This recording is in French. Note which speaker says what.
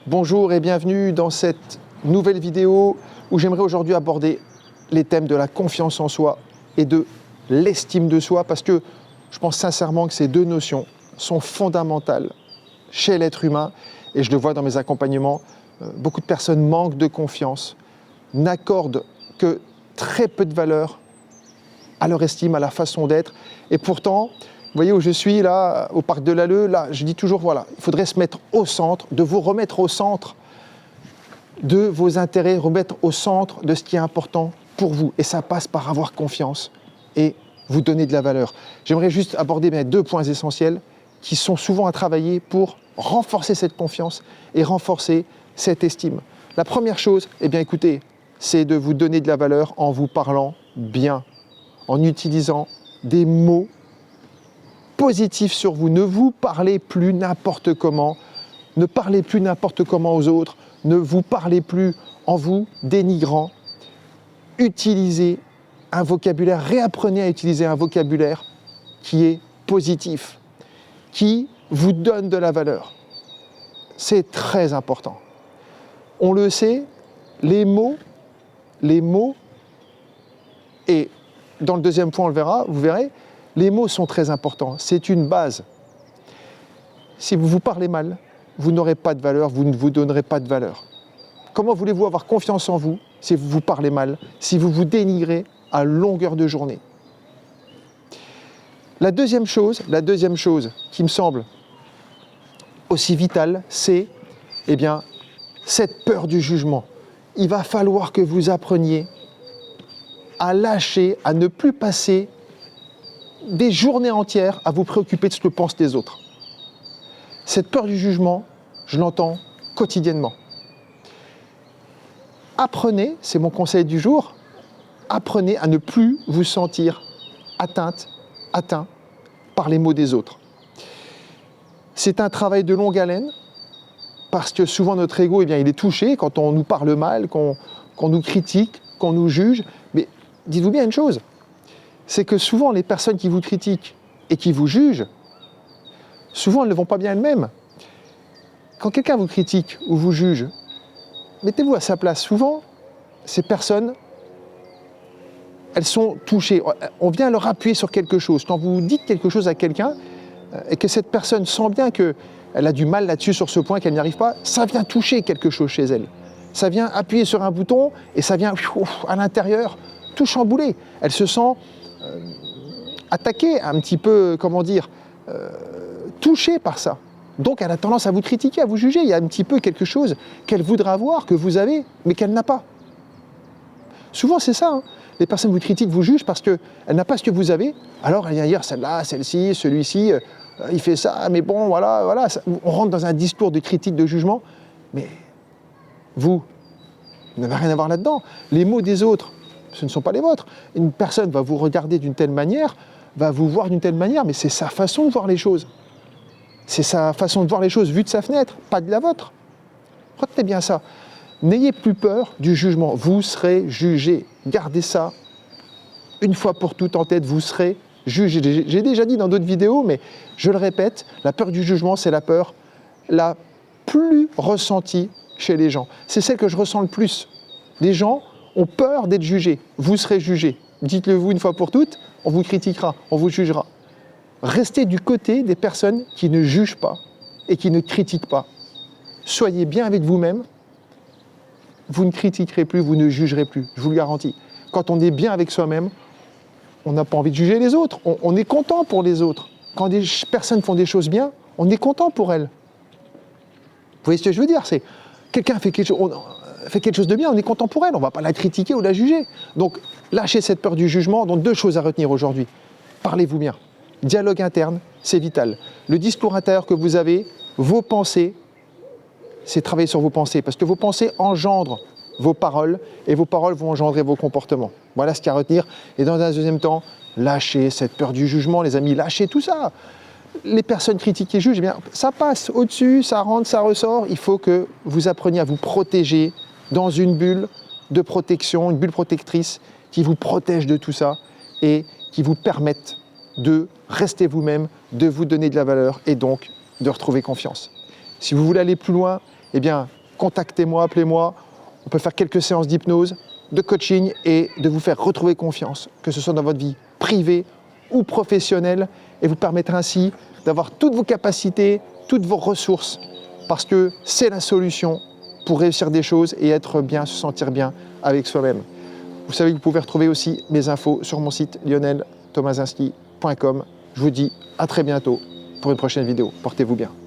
Speaker 1: Bonjour et bienvenue dans cette nouvelle vidéo où j'aimerais aujourd'hui aborder les thèmes de la confiance en soi et de l'estime de soi parce que je pense sincèrement que ces deux notions sont fondamentales chez l'être humain et je le vois dans mes accompagnements. Beaucoup de personnes manquent de confiance, n'accordent que très peu de valeur à leur estime, à la façon d'être et pourtant, vous voyez où je suis là, au parc de l'Alleu, là, je dis toujours, voilà, il faudrait se mettre au centre, de vous remettre au centre de vos intérêts, remettre au centre de ce qui est important pour vous. Et ça passe par avoir confiance et vous donner de la valeur. J'aimerais juste aborder mes deux points essentiels qui sont souvent à travailler pour renforcer cette confiance et renforcer cette estime. La première chose, eh bien écoutez, c'est de vous donner de la valeur en vous parlant bien, en utilisant des mots positif sur vous. Ne vous parlez plus n'importe comment. Ne parlez plus n'importe comment aux autres. Ne vous parlez plus en vous dénigrant. Utilisez un vocabulaire, réapprenez à utiliser un vocabulaire qui est positif, qui vous donne de la valeur. C'est très important. On le sait, les mots, et dans le deuxième point, on le verra, vous verrez, les mots sont très importants, c'est une base. Si vous vous parlez mal, vous n'aurez pas de valeur, vous ne vous donnerez pas de valeur. Comment voulez-vous avoir confiance en vous si vous vous parlez mal, si vous vous dénigrez à longueur de journée? La deuxième chose qui me semble aussi vitale, c'est cette peur du jugement. Il va falloir que vous appreniez à lâcher, à ne plus passer des journées entières à vous préoccuper de ce que pensent les autres. Cette peur du jugement, je l'entends quotidiennement. Apprenez, c'est mon conseil du jour, apprenez à ne plus vous sentir atteint par les mots des autres. C'est un travail de longue haleine, parce que souvent notre ego, il est touché quand on nous parle mal, qu'on nous critique, qu'on nous juge. Mais dites-vous bien une chose, c'est que souvent les personnes qui vous critiquent et qui vous jugent, souvent elles ne vont pas bien elles-mêmes. Quand quelqu'un vous critique ou vous juge, mettez-vous à sa place. Souvent, ces personnes, elles sont touchées. On vient leur appuyer sur quelque chose. Quand vous dites quelque chose à quelqu'un et que cette personne sent bien qu'elle a du mal là-dessus, sur ce point, qu'elle n'y arrive pas, ça vient toucher quelque chose chez elle. Ça vient appuyer sur un bouton et ça vient à l'intérieur tout chambouler. Elle se sent attaquée, un petit peu, touchée par ça. Donc elle a tendance à vous critiquer, à vous juger. Il y a un petit peu quelque chose qu'elle voudrait avoir, que vous avez, mais qu'elle n'a pas. Souvent c'est ça, hein. Les personnes vous critiquent, vous jugent parce qu'elle n'a pas ce que vous avez. Alors elle vient dire celle-là, celle-ci, celui-ci, il fait ça, mais bon, voilà. On rentre dans un discours de critique, de jugement, mais vous n'avez rien à voir là-dedans. Les mots des autres, ce ne sont pas les vôtres. Une personne va vous regarder d'une telle manière, va vous voir d'une telle manière, mais c'est sa façon de voir les choses. C'est sa façon de voir les choses vue de sa fenêtre, pas de la vôtre. Retenez bien ça. N'ayez plus peur du jugement. Vous serez jugé. Gardez ça une fois pour toutes en tête. Vous serez jugé. J'ai déjà dit dans d'autres vidéos, mais je le répète, la peur du jugement, c'est la peur la plus ressentie chez les gens. C'est celle que je ressens le plus. Les gens ont peur d'être jugés. Vous serez jugés. Dites-le vous une fois pour toutes, on vous critiquera, on vous jugera. Restez du côté des personnes qui ne jugent pas et qui ne critiquent pas. Soyez bien avec vous-même. Vous ne critiquerez plus, vous ne jugerez plus, je vous le garantis. Quand on est bien avec soi-même, on n'a pas envie de juger les autres. On est content pour les autres. Quand des personnes font des choses bien, on est content pour elles. Vous voyez ce que je veux dire? C'est quelqu'un fait quelque chose de bien, on est content pour elle. On ne va pas la critiquer ou la juger. Donc, lâchez cette peur du jugement. Donc, deux choses à retenir aujourd'hui. Parlez-vous bien. Dialogue interne, c'est vital. Le discours intérieur que vous avez, vos pensées, c'est travailler sur vos pensées. Parce que vos pensées engendrent vos paroles et vos paroles vont engendrer vos comportements. Voilà ce qu'il y a à retenir. Et dans un deuxième temps, lâchez cette peur du jugement, les amis, lâchez tout ça. Les personnes critiquent et jugent, ça passe au-dessus, ça rentre, ça ressort. Il faut que vous appreniez à vous protéger dans une bulle de protection, une bulle protectrice qui vous protège de tout ça et qui vous permette de rester vous-même, de vous donner de la valeur et donc de retrouver confiance. Si vous voulez aller plus loin, eh bien, contactez-moi, appelez-moi. On peut faire quelques séances d'hypnose, de coaching et de vous faire retrouver confiance, que ce soit dans votre vie privée ou professionnelle, et vous permettre ainsi d'avoir toutes vos capacités, toutes vos ressources, parce que c'est la solution pour réussir des choses et être bien, se sentir bien avec soi-même. Vous savez que vous pouvez retrouver aussi mes infos sur mon site lioneltomasinski.com. Je vous dis à très bientôt pour une prochaine vidéo. Portez-vous bien.